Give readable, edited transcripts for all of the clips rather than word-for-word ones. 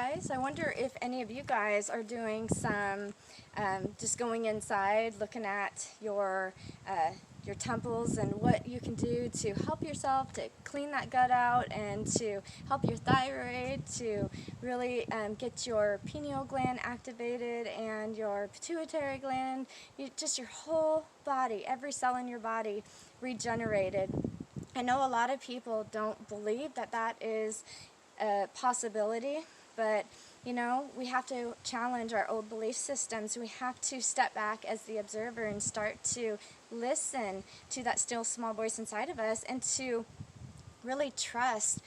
guys, I wonder if any of you guys are doing some just going inside, looking at your temples and what you can do to help yourself to clean that gut out and to help your thyroid, to really get your pineal gland activated and your pituitary gland, just your whole body, every cell in your body regenerated. I know a lot of people don't believe that that is a possibility, but you know, we have to challenge our old belief systems. We have to step back as the observer and start to listen to that still small voice inside of us and to really trust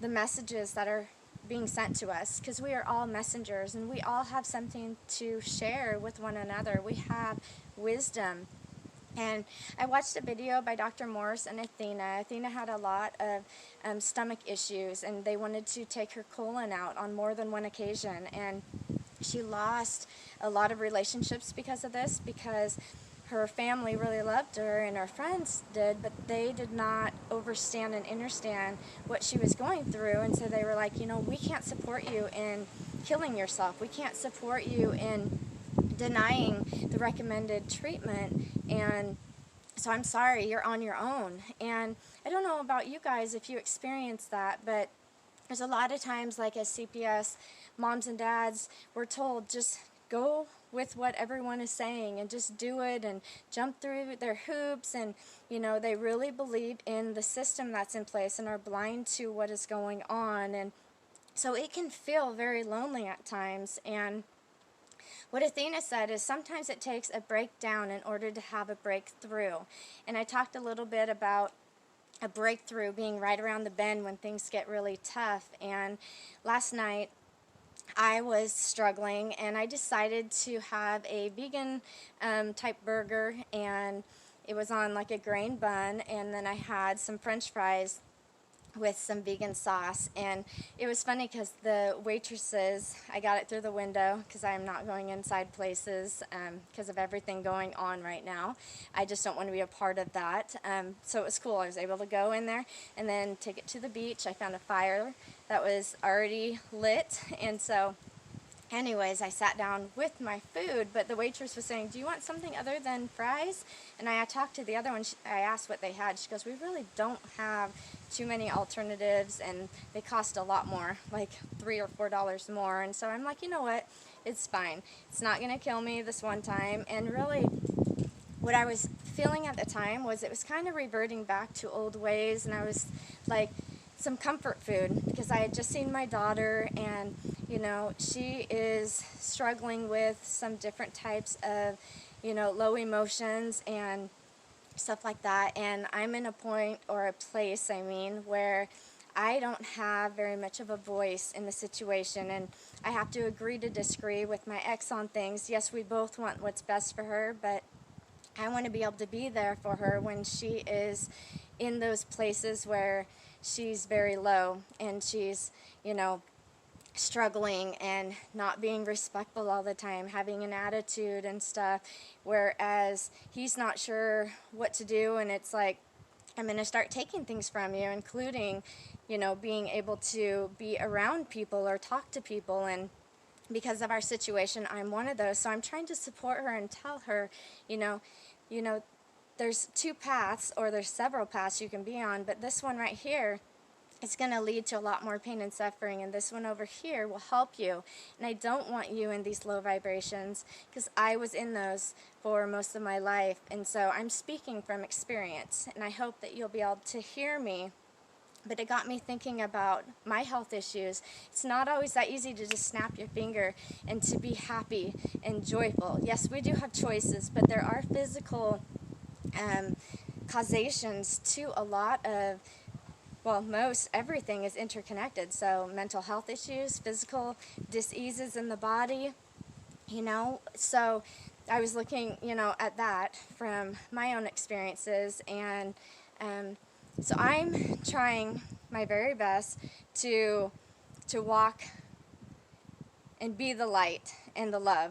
the messages that are being sent to us, because we are all messengers and we all have something to share with one another. We have wisdom. And I watched a video by Dr. Morse and Athena. Athena had a lot of stomach issues, and they wanted to take her colon out on more than one occasion. And she lost a lot of relationships because of this, because her family really loved her and her friends did, but they did not understand and understand what she was going through. And so they were like, you know, we can't support you in killing yourself. We can't support you in denying the recommended treatment, and so I'm sorry, you're on your own. And I don't know about you guys if you experience that, but there's a lot of times, like as CPS moms and dads, we're told just go with what everyone is saying and just do it and jump through their hoops, and you know, they really believe in the system that's in place and are blind to what is going on. And so it can feel very lonely at times. And what Athena said is sometimes it takes a breakdown in order to have a breakthrough. And I talked a little bit about a breakthrough being right around the bend when things get really tough. And last night I was struggling, and I decided to have a vegan type burger, and it was on like a grain bun, and then I had some French fries with some vegan sauce. And it was funny because the waitresses, I got it through the window because I'm not going inside places because of everything going on right now. I just don't want to be a part of that. So it was cool. I was able to go in there and then take it to the beach. I found a fire that was already lit, and so anyways, I sat down with my food, but the waitress was saying, do you want something other than fries? And I talked to the other one. I asked what they had. She goes, we really don't have too many alternatives, and they cost a lot more, like $3 or $4 more. And so I'm like, you know what? It's fine. It's not going to kill me this one time. And really, what I was feeling at the time was it was kind of reverting back to old ways, and I was like, some comfort food, because I had just seen my daughter, and you know, she is struggling with some different types of, you know, low emotions and stuff like that. And I'm in a point, or a place, I mean, where I don't have very much of a voice in the situation, and I have to agree to disagree with my ex on things. Yes, we both want what's best for her, but I want to be able to be there for her when she is in those places where she's very low and she's, you know, struggling and not being respectful all the time, having an attitude and stuff, whereas he's not sure what to do. And it's like, I'm going to start taking things from you, including, you know, being able to be around people or talk to people. And because of our situation, I'm one of those. So I'm trying to support her and tell her, you know, there's two paths, or there's several paths you can be on, but this one right here, it's going to lead to a lot more pain and suffering, and this one over here will help you. And I don't want you in these low vibrations, because I was in those for most of my life. And so I'm speaking from experience, and I hope that you'll be able to hear me. But it got me thinking about my health issues. It's not always that easy to just snap your finger and to be happy and joyful. Yes, we do have choices, but there are physical causations to a lot of, well, most everything is interconnected. So mental health issues, physical diseases in the body, you know. So I was looking, you know, at that from my own experiences, and so I'm trying my very best to walk and be the light and the love,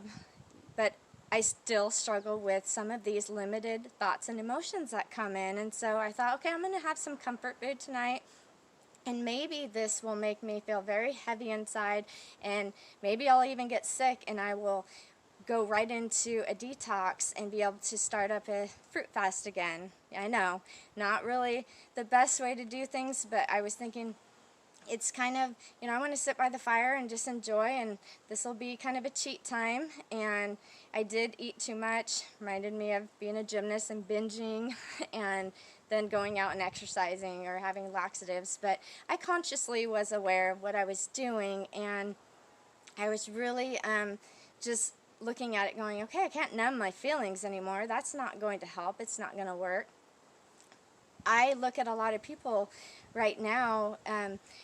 but I still struggle with some of these limited thoughts and emotions that come in. And so I thought, okay, I'm going to have some comfort food tonight. And maybe this will make me feel very heavy inside, and maybe I'll even get sick and I will go right into a detox and be able to start up a fruit fast again. I know, not really the best way to do things, but I was thinking it's kind of, I want to sit by the fire and just enjoy, and this will be kind of a cheat time. And I did eat too much, reminded me of being a gymnast and binging and then going out and exercising or having laxatives. But I consciously was aware of what I was doing, and I was really just looking at it going, okay, I can't numb my feelings anymore. That's not going to help. It's not going to work. I look at a lot of people right now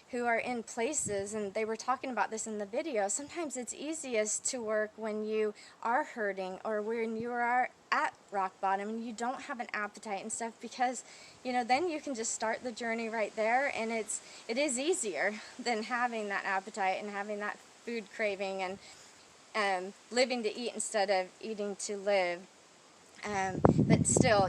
who are in places, and they were talking about this in the video. Sometimes it's easiest to work when you are hurting or when you are at rock bottom and you don't have an appetite and stuff, because then you can just start the journey right there, and it is easier than having that appetite and having that food craving and living to eat instead of eating to live. But still,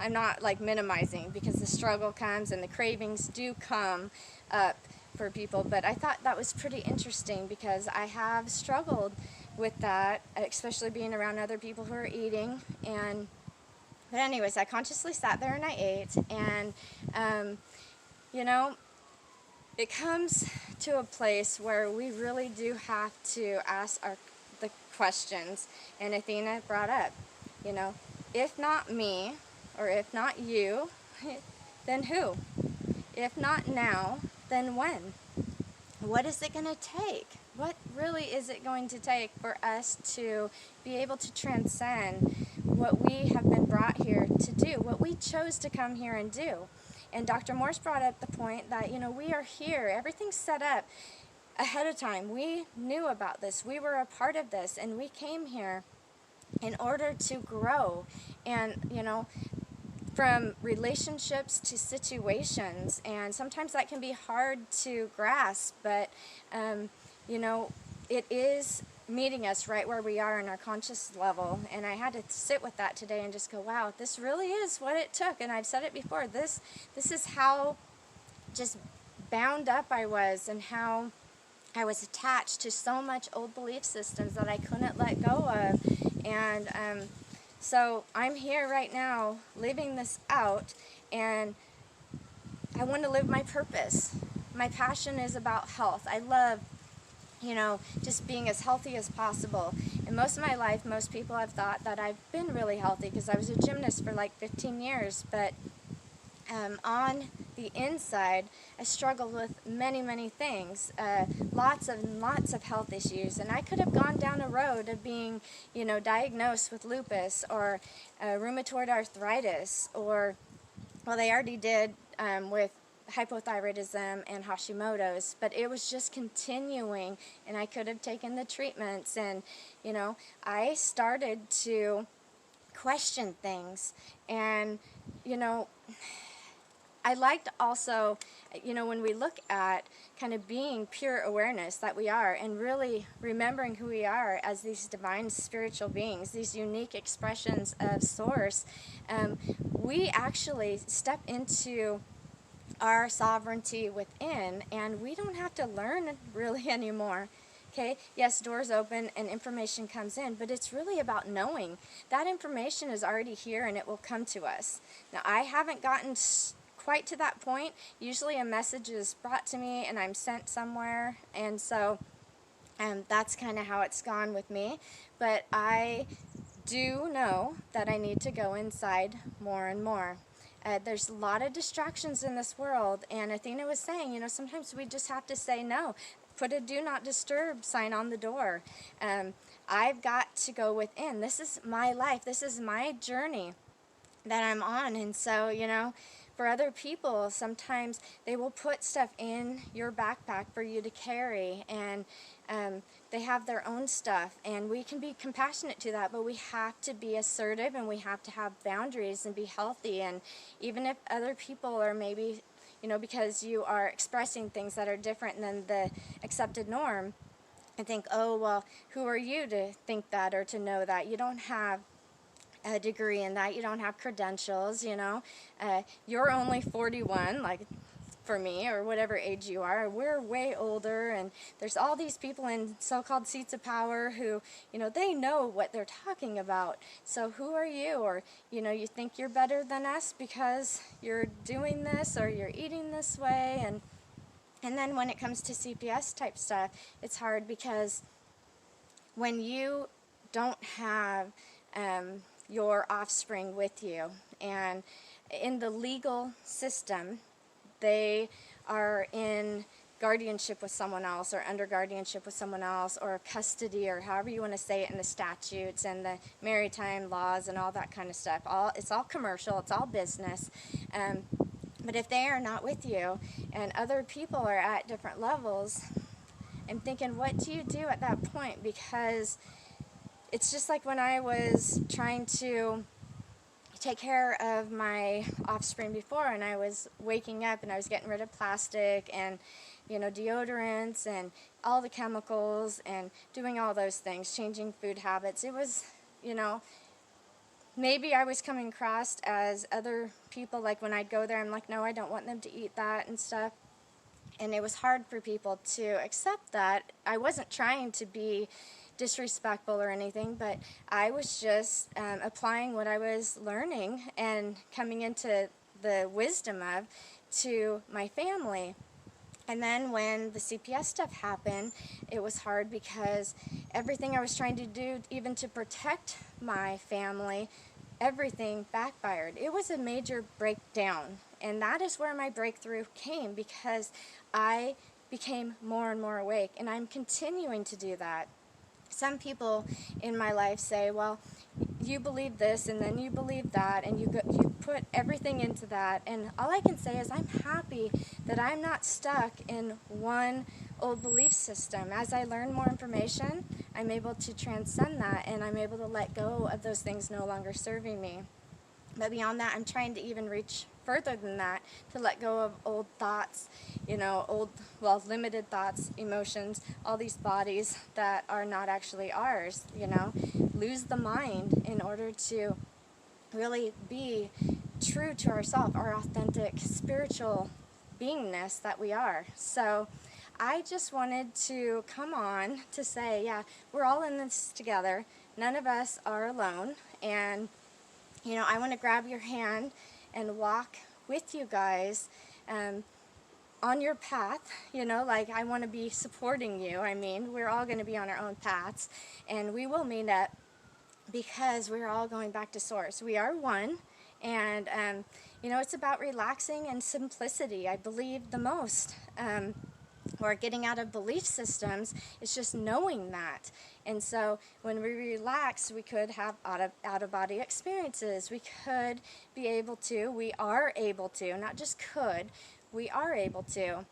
I'm not like minimizing, because the struggle comes and the cravings do come up for people. But I thought that was pretty interesting, because I have struggled with that, especially being around other people who are eating. But anyways, I consciously sat there and I ate, and it comes to a place where we really do have to ask the questions. And Athena brought up, if not me, or if not you, then who? If not now, then when? What is it going to take? What really is it going to take for us to be able to transcend what we have been brought here to do, what we chose to come here and do? And Dr. Morse brought up the point that, we are here. Everything's set up ahead of time. We knew about this. We were a part of this, and we came here in order to grow. And, from relationships to situations, and sometimes that can be hard to grasp, but, it is meeting us right where we are in our conscious level. And I had to sit with that today and just go, wow, this really is what it took. And I've said it before, this is how just bound up I was, and how I was attached to so much old belief systems that I couldn't let go of. And so I'm here right now living this out, and I want to live my purpose. My passion is about health. I love just being as healthy as possible. And most of my life, most people have thought that I've been really healthy because I was a gymnast for like 15 years. But on the inside, I struggled with many, many things, lots of health issues. And I could have gone down a road of being, diagnosed with lupus or rheumatoid arthritis, or, well, they already did with hypothyroidism and Hashimoto's, but it was just continuing, and I could have taken the treatments. And I started to question things. And I liked also, when we look at kind of being pure awareness that we are, and really remembering who we are as these divine spiritual beings, these unique expressions of Source, we actually step into our sovereignty within, and we don't have to learn really anymore. Okay, yes, doors open and information comes in, but it's really about knowing that information is already here and it will come to us. Now, I haven't gotten quite to that point. Usually a message is brought to me and I'm sent somewhere, and so that's kind of how it's gone with me. But I do know that I need to go inside more and more. There's a lot of distractions in this world, and Athena was saying, sometimes we just have to say no. Put a do not disturb sign on the door. I've got to go within. This is my life. This is my journey that I'm on. And so, for other people, sometimes they will put stuff in your backpack for you to carry, and they have their own stuff, and we can be compassionate to that, but we have to be assertive, and we have to have boundaries and be healthy. And even if other people are maybe, because you are expressing things that are different than the accepted norm, and think, oh, well, who are you to think that or to know that? You don't have a degree in that. You don't have credentials, you're only 41, like for me, or whatever age you are. We're way older, and there's all these people in so-called seats of power who, they know what they're talking about. So who are you? Or, you think you're better than us because you're doing this or you're eating this way. And then when it comes to CPS type stuff, it's hard because when you don't have your offspring with you, and in the legal system, they are in guardianship with someone else, or under guardianship with someone else, or custody, or however you want to say it in the statutes and the maritime laws and all that kind of stuff. It's all commercial, it's all business. But if they are not with you and other people are at different levels, I'm thinking, what do you do at that point? Because it's just like when I was trying to take care of my offspring before, and I was waking up and I was getting rid of plastic and deodorants and all the chemicals and doing all those things, changing food habits. It was, maybe I was coming across as other people, like when I'd go there, I'm like, no, I don't want them to eat that and stuff. And it was hard for people to accept that. I wasn't trying to be disrespectful or anything, but I was just applying what I was learning and coming into the wisdom of to my family. And then when the CPS stuff happened, it was hard because everything I was trying to do, even to protect my family, everything backfired. It was a major breakdown, and that is where my breakthrough came, because I became more and more awake, and I'm continuing to do that. Some people in my life say, well, you believe this and then you believe that, and you put everything into that, and all I can say is I'm happy that I'm not stuck in one old belief system. As I learn more information, I'm able to transcend that, and I'm able to let go of those things no longer serving me. But beyond that, I'm trying to even reach further than that, to let go of old thoughts, limited thoughts, emotions, all these bodies that are not actually ours, lose the mind in order to really be true to ourselves, our authentic spiritual beingness that we are. So I just wanted to come on to say, yeah, we're all in this together. None of us are alone, and I want to grab your hand and walk with you guys on your path. I want to be supporting you. We're all going to be on our own paths, and we will meet up because we're all going back to source. We are one, and it's about relaxing and simplicity, I believe, the most. Or getting out of belief systems, it's just knowing that. And so when we relax, we could have out-of-body experiences. We could be able to, we are able to, not just could, we are able to.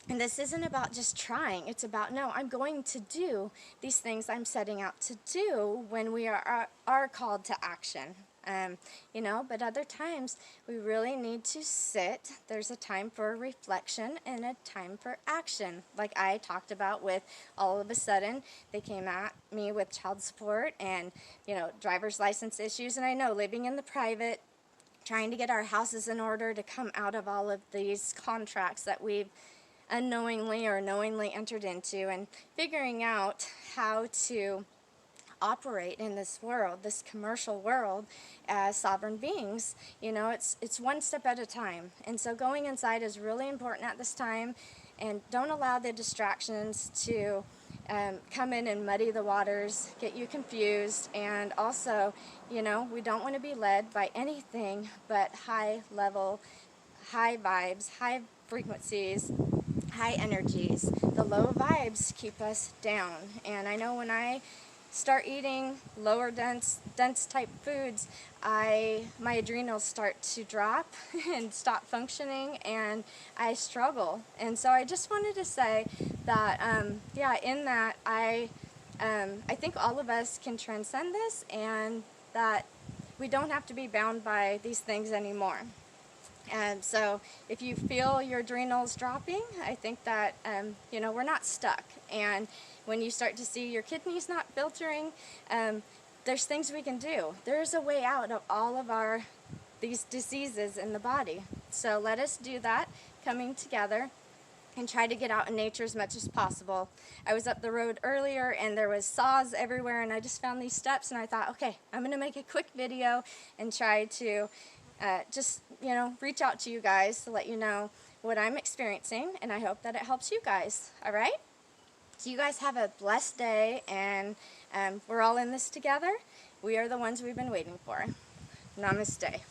And this isn't about just trying. It's about, no, I'm going to do these things I'm setting out to do when we are called to action. But other times we really need to sit. There's a time for reflection and a time for action. Like I talked about with, all of a sudden they came at me with child support and, driver's license issues. And I know, living in the private, trying to get our houses in order to come out of all of these contracts that we've unknowingly or knowingly entered into, and figuring out how to operate in this world, this commercial world, as sovereign beings. It's one step at a time. And so going inside is really important at this time, and don't allow the distractions to come in and muddy the waters, get you confused. And also, we don't want to be led by anything but high level, high vibes, high frequencies, high energies. The low vibes keep us down. And I know when I start eating lower dense type foods, my adrenals start to drop and stop functioning, and I struggle. And so I just wanted to say that, in that I think all of us can transcend this, and that we don't have to be bound by these things anymore. And so if you feel your adrenals dropping, I think that, we're not stuck. And when you start to see your kidneys not filtering, there's things we can do. There's a way out of all of these diseases in the body. So let us do that. coming together and try to get out in nature as much as possible. I was up the road earlier and there was saws everywhere, and I just found these steps and I thought, okay, I'm going to make a quick video and try to just, reach out to you guys to let you know what I'm experiencing, and I hope that it helps you guys. All right? So you guys have a blessed day, and we're all in this together. We are the ones we've been waiting for. Namaste.